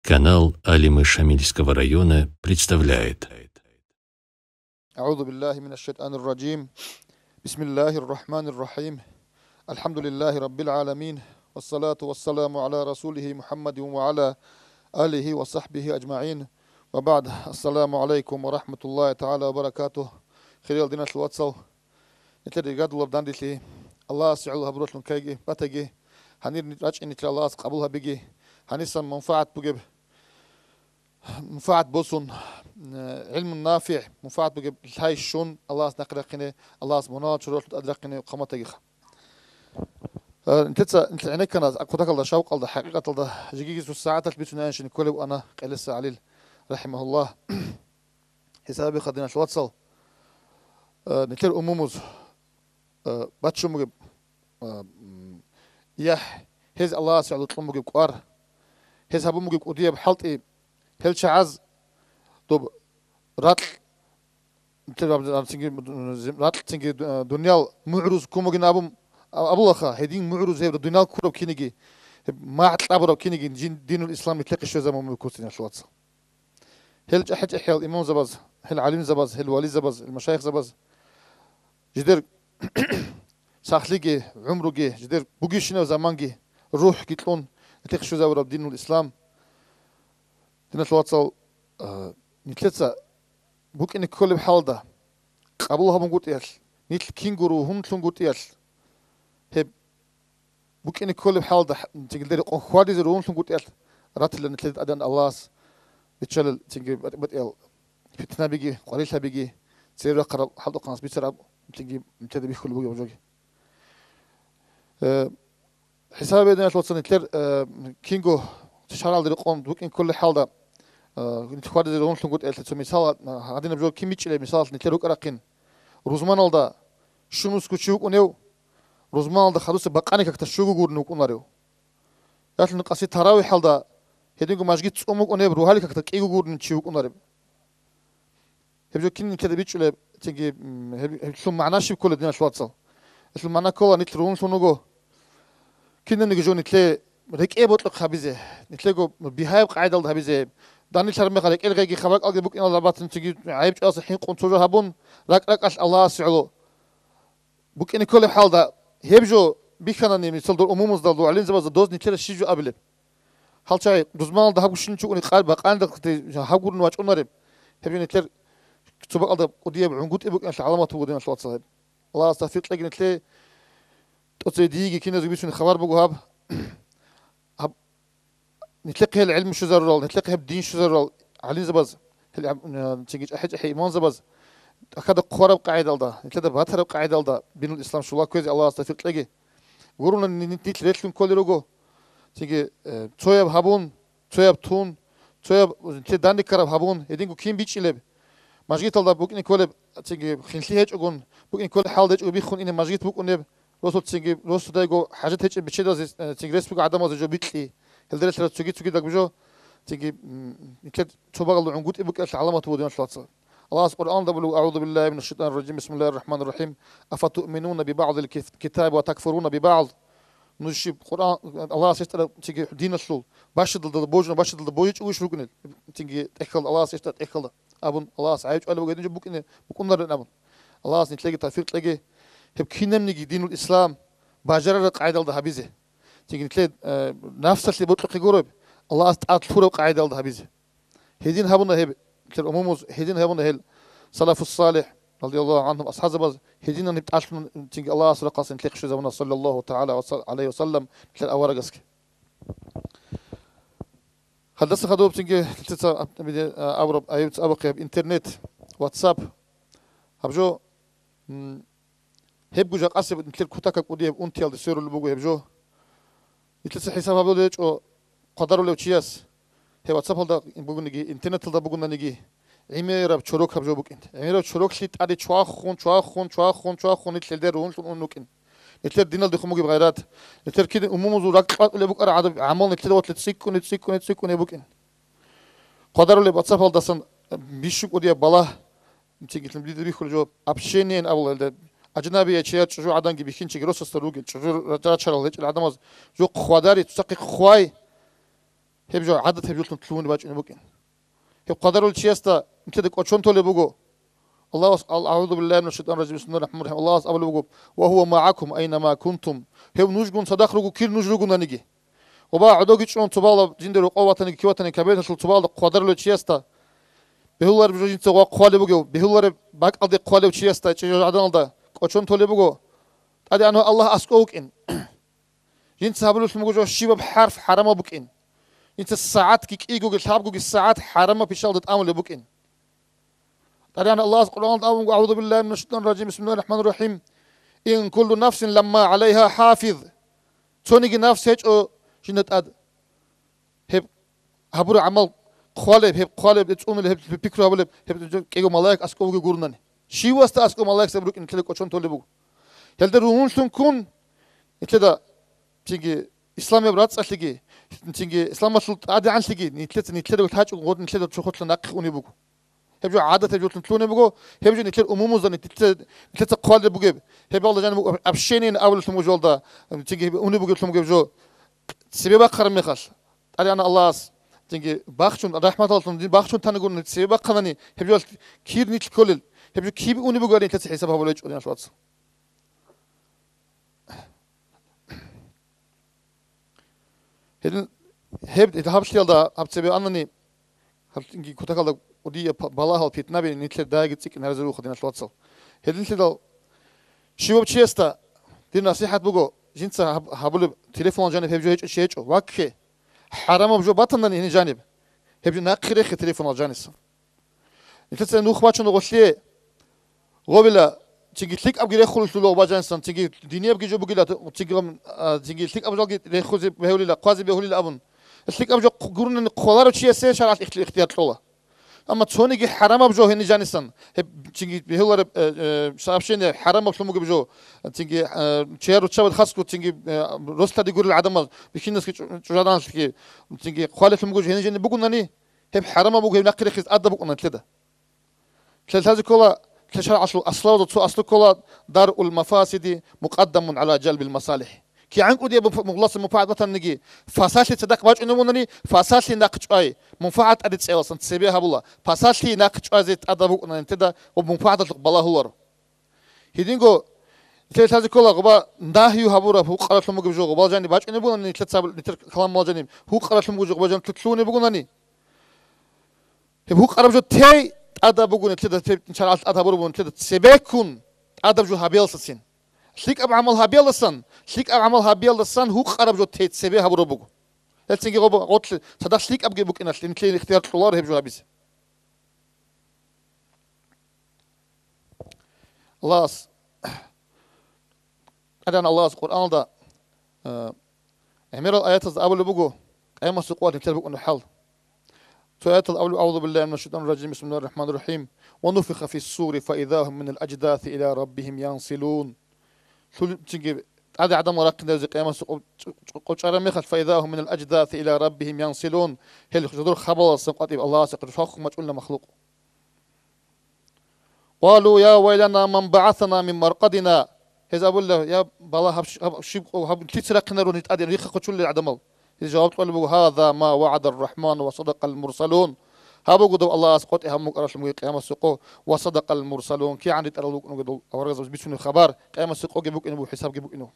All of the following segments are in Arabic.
Канал Алимы Шамильского района представляет. أعوذ بالله من الشيطان الرجيم بسم الله الرحمن الرحيم الحمد لله رب العالمين والصلاة والسلام على رسوله محمد وعلى آله وصحبه أجمعين وبعد السلام عليكم ورحمة الله تعالى وبركاته خلال دينا الواتساب نتلي قاد الله بدان دي الله سعوه بروت لن كيجي باتجي هنير نتراج إن ترى الله قبولها بيجي هنسن منفعة بجيب منفعة بوسون علم نافع منفعة بجيب هاي الشون الله نقرقني الله سبحانه شروط أدركني وقامته جيخ انت عينك كان أقولك الله شوق الله حقيقة الله جيجي الساعات اللي بتناقش شن كله وأنا قلص عليل رحمه الله حسابي خدنا الواتساب نتر أمومز باتشو مجيب يح هز الله سعود طلم مجيب قار هز هبو مجيب قدية بحلت هل شعز طب راتل راتل تنجي دنيا معروز كم جن أبو خا هدين معروز هي الدنيا كله كينيجي ما عتلابرو كينيجي دين الإسلام يتلقى شو زمان مكوسين شواتس هل حج إحيا الإمام زباز هل عليم زباز هل ولي زباز المشايخ زباز جدر ساخليجي عمره جي جدر بوجيشنا زمانجي روح كيتلون يتلقى شو زمان دين الإسلام دين الشواتس نتلسا بوك إن كل بحال ده قبلها بنقول إيش نتل كينغورو هم تلونقول إيش هب بوك إن كل بحال ده تقدر أخواتي زرون تلونقول إيش راتل نتلت أدان الله بتشل تيجي بتقول فتنة بيجي قريشة بيجي سير قرب حلقة قناص بيسرب تيجي متى بيخلو بوجي بوجي حسابي ده نتلوت نتلر كينغو تشارل ده قوم بوك إن كل حال ده نتخواد زرون تلونقول إيش تسمي مثال هذين بجو كم يشيل مثال نتلروك أراقين روزمان الله شنو سكوتشوك ونيو روزمان الله خلوص بقاني كتشوكو قرنوك وناريو ياتل نقاسي تراوي حال ده هدينكو ماجيت تسومك ونيو بروحالي كتكيكو قرن تشوك وناريو هبجو كين كده بيتشل تيجي هبشلون معناش بكل الدنيا شواتصل هبشلون معنا كولا نتلرون شنوجو كنا نيجو نتلي ريك إيه بطلق خبيزة نتلاقو بيهايب قاعدة الله خبيزة داني شرمي خليك إلغي خبرك ألقي بوك إن الله باتن تيجي عيب أصل حين قنصوجو هبون راك أش الله سعلو بوك إن كل حال ده هبجو بيخنا نيمي صلدو أمومز دالدو علين زباز دوز نتلا شيجو قبله حال شيء دوزمان ده هبوشين شو إني قال بقان ده هبقول نواج أنارب هبجو نتلا كتبك الله قديه عنقود إبوك إن العلامات هو دين الصلاة صاحب الله استغفر لك نتلا تصديقي كنا زبيشون خبر بقو هب نتلقي العلم شو زرال نتلقي الدين شو زرال علين زباز هل تيجي أحد إيمان زباز أكاد قرب قاعدة الله نتلقي بهتر قاعدة الله بين الإسلام شو الله كويس الله استغفر لك قولنا نتلقي كل رجو تيجي تويب هابون تويب تون تويب تداني كرب هابون يدينكو كيم بيتش لب ماجيت الله بوك نكول تيجي خنسي هيج أقول بوك نكول حال هيج وبيخون إن ماجيت بوك ونب رسول تيجي رسول دايجو حاجات هيج بتشيل تيجي رسم بوك عدم جو بيتلي هل درت لا تسوقي داك بجو تيجي نكد تبغى الله عنقود إبوك العلامات هو دين الشلاصة الله القرآن ده بلو أعوذ بالله من الشيطان الرجيم بسم الله الرحمن الرحيم أفتؤمنون ببعض الكتاب وتكفرون ببعض نشيب القرآن الله سيستر تيجي دين الشلول باش ضد بوجنا باش ضد بويج وش ركن تيجي تأكل الله سيستر تأكل أبون الله سعيد أنا بقول نجيب بوك إنه بكون نار أبون الله سنتلاقي تفيق تلاقي هب كنا نيجي دين الإسلام باجر قاعدة ده هبيزه تيجي نتلاقي نفس اللي بطلق يقرب الله استعاد فورا قاعدة ده هبيزه هدين هبنا هب كالأمومز هدين هبنا هل سلف الصالح رضي الله عنهم أصحاب بز هدينا نبتعشون تيجي الله سر قاس نتلاقي شو زمنا صلى الله تعالى عليه وسلم تلاقي أورجسك حدث خدوب تيجي تلتا أورب أيوت أبقى بإنترنت واتساب هبجو هبجو جاك أسب نتلاقي كتاك قديه أنتيال دسيرو اللي بقول هبجو يتلسى حساب هبلو ليش أو قدروا لو تشياس هي واتساب هذا بقول نجي إنترنت هذا بقول نجي عميرة بشروك هبجو بقول عميرة بشروك شيت عادي شواخون نتلدر رون نوكين نتلر دينال دخمو بغيرات نتلر كده أمومو زوراك اللي بقرا عاد عمل نتلر وات تسيكون بقول قدروا لي واتساب هذا سن بيشوك ودي بالله تيجي تلميذ بيخرج جو أبشينين أول أجنبي أشياء شو عدن جي بيخين شجرة سستروج شجرة رجال شرال هيك العدم جو خواداري تسقي خواي هبجو عدد هبجو تلون باج نبوكين هب قدروا الشيستا نتلك أشون تولي بقو الله أعوذ بالله من الشيطان الرجيم بسم الله الرحمن الرحيم الله أقبل بقو وهو معكم أينما كنتم هب نوجون صداقرقو كير نوجرقو نانيجي وبا عدوغي تشون تبالا جندرو قواتني كيواتني كبيرة تبالا قدروا الشيستا بهولار بجوجين توا قوالي بقو بهولار باك أدي قوالي الشيستا تشجع عدنا دا أشون تولي بقو أدي أنه الله أسقوك إن جنت هبلو سمجو شيبة بحرف حرام بوكين انت الساعات كيك ايجو الحاب الساعات حرام بيشال تتعامل بوكين ترى الله القرآن أعوذ بالله من الشيطان الرجيم بسم الله الرحمن الرحيم إن كل نفس لما عليها حافظ تونيجي نفس هيك أو جنت أد هب هبرو عمل قالب تقوم هب بيكرو هب كيجو ملاك أسكو جورنان شي واستا أسكو ملاك سبروك إن كذا كوشون تولي بو هل تروحون تكون كذا تيجي إسلام يبرات أشلقي تيجي إسلام مسلط عادي عن شلقي نتلت وتحاج وغود نتلت تشوخت لناقخ ونبوكو هبجو عادة هبجو تلون نبوكو هبجو نتلت أمومو زن نتلت قوال نبوكو هبجو الله جانب أبشينين أول تلمو جول دا تيجي ونبوكو تلمو جو سبيبا قرم مخاش علي أنا الله تيجي باخشون رحمة الله تلمو باخشون تانقون سبيبا قناني هبجو كير نتل كلل هبجو كيب ونبوكو نتلت حساب هبولو يجو أنا شواتس هب هبش يلدا هبتسبي أنني هبتنجي كتاكالدا ودي بالا هال بيتنا بين نتلر داعي تيك نرزلو خدينا شواتسل هدين تلدا شيوب تشيستا دي نصيحة بقو جنسا هبول تليفون جانب هبجو هيج شيء وكه حرام بجو بطننا هني جانب هبجو ناقري خي تليفون الجانس نتلسا نوخ باتشون غشلي غوبلا تيجي تليك أبغي رخول سلوا باجانسان تيجي دنيا أبغي جو بقيلا تيجي تليك أبغي رخول بهولي لا قاضي بهولي لا أبون تليك أبغي قرن قلارو شيء سير شرعت اختيار طولا أما تونيجي حرام أبجو هني جانسان تيجي بهولر شابشين حرام أبشلمو بجو تيجي شيرو تشابد خاصكو تيجي رسلا دي قول العدم بيشينس كجادان تيجي قالت لمو هني جاني بقولناني هب حرام أبغي نقري خيز أدب بقولنا كده ثلاثة كولا تشرع أصل كلا درء المفاسد مقدم على جلب المصالح كي عنكو دي مغلص المفاعل مثلا نجي فاساتي تصدق باج انه منني فاساتي ناقش اي منفعه ادي تسيلس تسبيها بالله فاساتي ناقش ازيت ادبو ان انت ومنفعه بالله هو هيدينغو ثلاثه كلا غبا ناهيو هبوره هو قرات لهم جو غبا جاني باج انه بنني ثلاثه كلام مال جاني هو قرات لهم جو غبا جاني تتلوني بقولني هو قرب جو تي أدب بقول كده إن شاء الله أدب بقول كده سبيكون أدب جو هابيل سين شليك أب عمل هابيل لسان شليك أب عمل هابيل لسان هو قرب جو تيت سبيه هبرو بقول هل تيجي غبا قتل صدق شليك أب جيبوك إن أصل كلي اختيار طلار هبجو هابيس الله أدان الله القرآن ده أمير الآيات الأول بقول أيام السقوط نتكلم بقول الحل سؤال الأول أعوذ بالله من الشيطان الرجيم بسم الله الرحمن الرحيم ونفخ في الصور فإذا هم من الأجداث إلى ربهم ينسلون تجي هذا عدم وراك ذي قيامة قلت مخل فإذا هم من الأجداث إلى ربهم ينسلون هل خدور خبر سقط الله سقط فوق ما قلنا مخلوق قالوا يا ويلنا من بعثنا من مرقدنا هذا أقول له يا بالله هب تسرقنا ونتأدي ريخ قتل العدمل جواب قالوا هذا ما وعد الرحمن وصدق المرسلون هابو قدو الله اسقط هم قرش مو قيام السقو وصدق المرسلون كي عندي ترى قدو اورغز بيسون الخبر قيام السقو جيبوك انه حساب جيبوك انه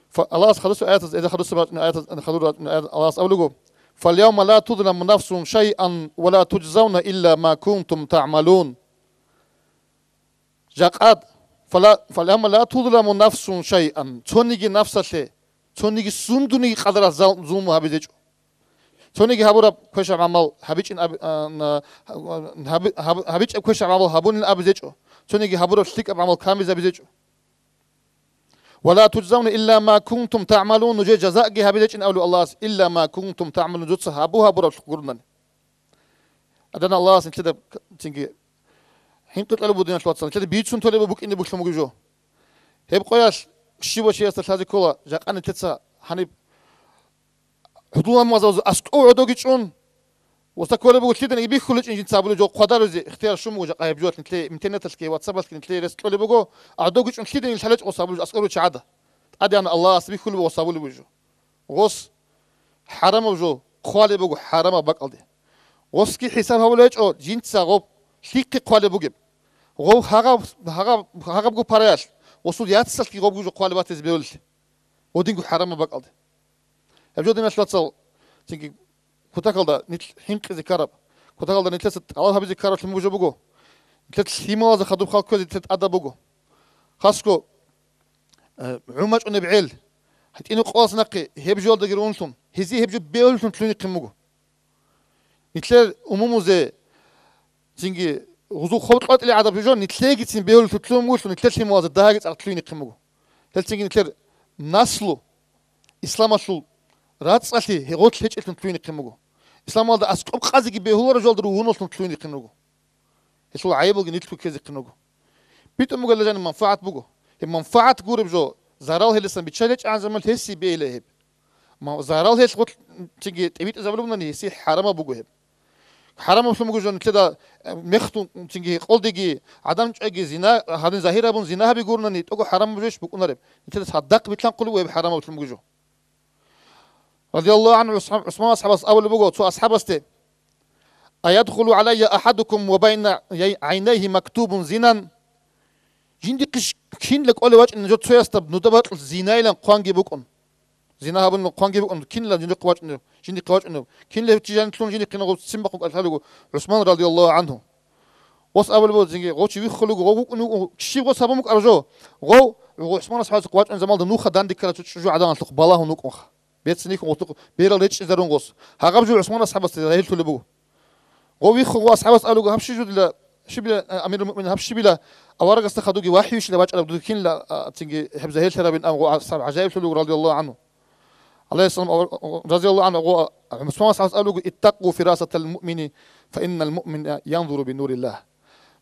فالله خلصوا ايات اذا خلصوا ايات خلصوا الله اولغو فاليوم لا تظلم نفس شيئا ولا تجزون الا ما كنتم تعملون جاقاد فاليوم لا تظلم نفس شيئا تونيجي نفسه تونيجي سندوني قدر زوم هابيج تونيجي هابورا كوش عمل هابيج هابيج كوش عمل هابون ابيج تونيجي هابورا شليك عمل كامل ابيج ولا تجزون الا ما كنتم تعملون وجه جزاء هابيج ان اولو الله الا ما كنتم تعملون جوت هابو هابورا شكرنا ادنا الله كده تيجي حين تطلبوا دين شوات كده بيتشون طلبوا بوك اني بوك جو هيب قياس شيبو شيء استاذ كولا جاك أنا تتسا هني حدوها ما زوج أسكو عدوكي شون وستكولا بقول كده نبي خلج إنجن سابلو جو قدر زي اختيار شو موجود قايب جوات نتلي إنترنت تلقي واتساب تلقي رسالة بقول عدوكي شون كده نشلج وصابلو أسكو عادة أدي أنا الله أسبي كله وصابلو بيجو غص حرام وجو قوالي بوجو حرام بقلدي وسكي حساب هولج أو جنس غوب شيك قوالي بوجب غو هاغا بوجو بارياش وصول ياتسل كي غوب بوجو قوالي باتز بيولش ودينجو حرام بقلدي هبجو دينا شلاتسل تيجي كتاكلدا نيت حينك ذكرب كتاكلدا نيتلس الله هبي ذكرب تموجو بوجو نيتلس سيماز خدوب خالكو نيتلس أدا بوجو خاصكو عمج ونبعيل هتينو قواس نقي هبجو دقيرونتون هزي هبجو بيولتون تلوني قموجو نيتلر أمومو زي تيجي غزو خوت قات اللي عذاب بيجون نتلاقي تين بيولتون تلون موش نتلر سيماز دهاجت على تلوني قموجو تلتيجي نتلر نسلو إسلام أصل راتس أصلي هيغوت هيج إلتون تلوني قموجو إسلام هذا أسقط قازي بيهو رجال درو ونوصلون تلوني قموجو يسوع عيبو نيتلو كذا قموجو بيتو مقول لجان منفعة بوجو المنفعة قرب جو زارال هي لسه بتشالج عن زمان هسي بيله هب ما زارال هي شغل تيجي تبيت زبلون ني هسي حرام بوجو هب حرام مسلم بوجو كده مختو تيجي قول ديجي عدم تجي زنا هذا ظاهرة بون زنا بيقولنا ني تقول حرام بوجوش بكون رب انت تصدق بيطلع قلوا هب حرام مسلم بوجو رضي الله عنه عثمان أصحاب أول بوجو تو أصحاب استه أيدخل علي أحدكم وبين عينيه مكتوب زنا جندي قش كين لك أول واحد إن جت سويستب ندبت زنا إلى قانجي بكون زنا هبن قانجي بكون كين لا جندي قواج إنه جندي قواج إنه كين له تيجان تلون جندي قنا غو سمبق الحلو عثمان رضي الله عنه وص أول بود زنجي غو تشوي خلو غو إنه شيء غو سبمك أرجو غو عثمان أصحاب قواج إن زمان دنوخ داندي كلا تشجع عدان تلق بالله نوك بيت سنيك وتلق بيرا ليش زرون غوس هاقب جو عثمان أصحاب استهيل تلبو غو يخو أصحاب أسألو هبش جو لا شبيلا أمير المؤمنين هبش شبيلا أورق استخدوجي واحد وش لباج على بدوكين لا تيجي حبزة هيل ترى بين أو صار عجائب تلو رضي الله عنه عليه السلام رضي الله عنه غو مسلم أسألو اتقوا فراسة المؤمن فإن المؤمن ينظر بنور الله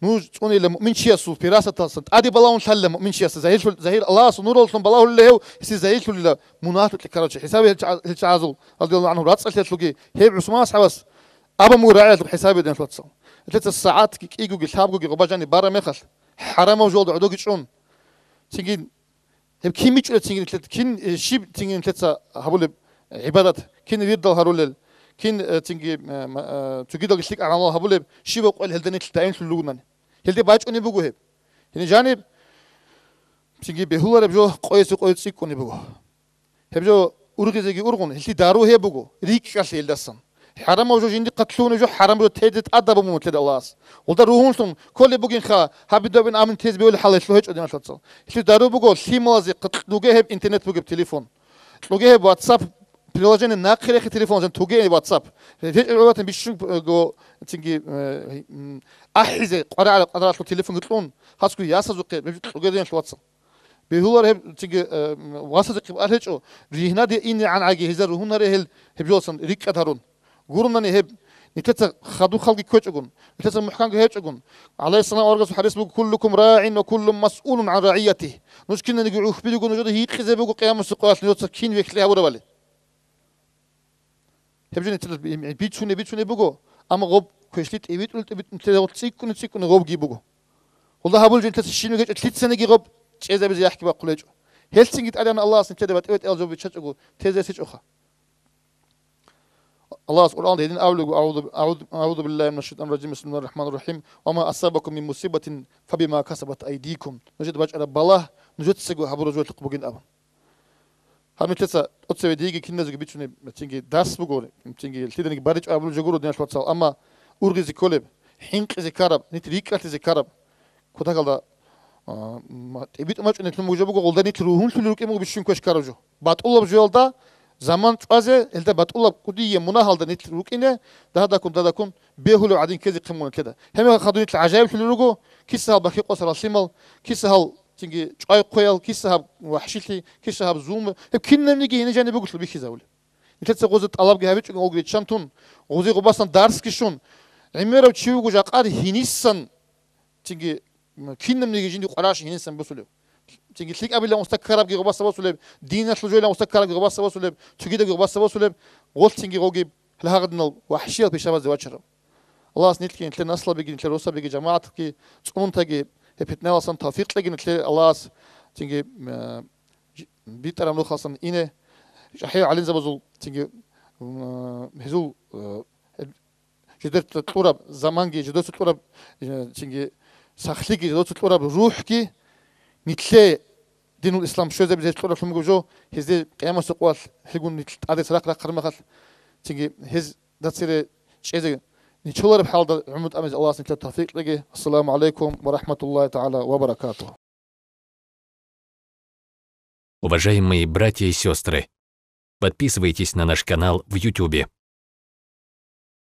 نوج تقول المؤمن شيء فراسة تصنت أدي بلاون سلم مؤمن شيء زهير الله سنور الله بلاه اللي هو زهير اللي مناطق الكرج حسابه الشعازل رضي الله عنه رأس تلقي هي عثمان حبس أبا مراعية بحسابه دين فلتسل ثلاث الساعات كي يجوا يلحقوا يغباجاني برا مخل حرام وجود عدوك يشون تيجين هم كين ميجوا تيجين ثلاث كين شيب تيجين ثلاثة هقول عبادات كين يرضى هرول كين تيجي تجيدوا يشتك على الله هقول شيب وقول هلدني تلتين في اللونان هلدي باج أني بقول هب هني جانب تيجي بهولا ربجو قويس يكوني بقول هبجو أورغي زيجي أورغون هلدي دارو هي بقول ريك كاسي هلدسن حرام وجو جندي قتلون جو حرام جو تهدت أدب ممتد الله وده روحهم كل بوجين خا هبدأ بين آمن تيز بيقول حلا شلوه أدينا شلتصل شلو دارو بقول شيء مازي قتلوجه بإنترنت بوجب تليفون تلوجه بواتساب بلوجين الناقل يخي تليفون جن توجه واتساب في الوقت بيشون جو تيجي أحيزة قرأ على قدرات التليفون قتلون هاسكو ياسا زوجي بيجي دين شلوتصل بيهولر هب تيجي واسط قبل ريهنا دي إني عن عاجي هزار هون ريهل هبجوسن ريك أدهرون قولنا نهب نتلت خدو خلقي كوتشون نتلت محكم كوتشون عليه السلام أرجس حديث بقول كلكم راع وكل مسؤول عن رعيته نشكلنا نجوا بيجوا نجود هيك خزي بقول قيام السقاط نجود سكين ويكلها ولا بالي هبجون نتلت بيتشوني بقول أما غب كويسليت إبيت قلت إبيت نتلت تسيكون غب جي بقول والله هقول جنتلت الشين وجت تلت سنة جي غب إذا بيجي يحكي بقول إيش هالسنجت أنا الله سنتدي بتقول ألزو بتشجعوا تيزا سيج أخا الله سبحانه وتعالى أعوذ بالله من الشيطان الرجيم بسم الله الرحمن الرحيم وما أصابكم من مصيبة فبما كسبت أيديكم نجد باج بالله نجد سجوا حبر رجول تقبلين أبا هم تلسا أتصل ديجي كنا زوج بيتشوني تيجي داس بقول تيجي تيجي بارج أبلو جورو دينش واتسال أما أورغي زكولب حينك زكارب نتريك زكارب كذا قال ما تبيت أمش إن تلمو جابوا قول دني تروحون تلوك إمو بيشون كوش كارجو بات الله بجوالدا زمان تازه إلدا بات الله كودي مناهل دني تلوك إنه ده كون بيهولو عادين كذا قمون كذا هم خدوني العجائب تلوكو كيس هال بخي قصر السيمال كيس هال تيجي شاي قيال كيس هال وحشيتي كيس هال زوم كنا نيجي هنا جاني بقول بيخي زاول نتلت غوزة طلاب جهابيت غوغري شانتون غوزي غباصن دارس كيشون عميرة وتشيو جو جاقار هينيسن تيجي كنا نيجي جندي قراش هينيسن بسولو تيجي تليك أبي لا مستكرب جي غباص بسولو دينا شلجوا لا مستكرب جي غباص بسولو تيجي ده غباص بسولو غول تيجي غوجي لها غدنا وحشية بيشابه زواجرة الله سنيت كي نتلي نصلا بيجي نتلي روسا بيجي جماعة كي تقوم تجي هبتنا وصل توفيق تلاقي نتلي الله تيجي بيتر عملو خاصة إنه جحية علين زبزول تيجي хизул жидер тураб заманги жидер тураб чинги сахлиги жидер тураб рухки нитле динул ислам шөзе бизе тураб шумгу жо хизде қияма соқвал хигун адес рақра қармақал чинги хиз датсире чезе ничолар бхалда умут амез Аллах нитла тавфиқ леги. Ассаламу алейкум ва рахматуллахи та'аля ва баракатух. Уважаемые братья и сестры, подписывайтесь на наш канал в YouTube.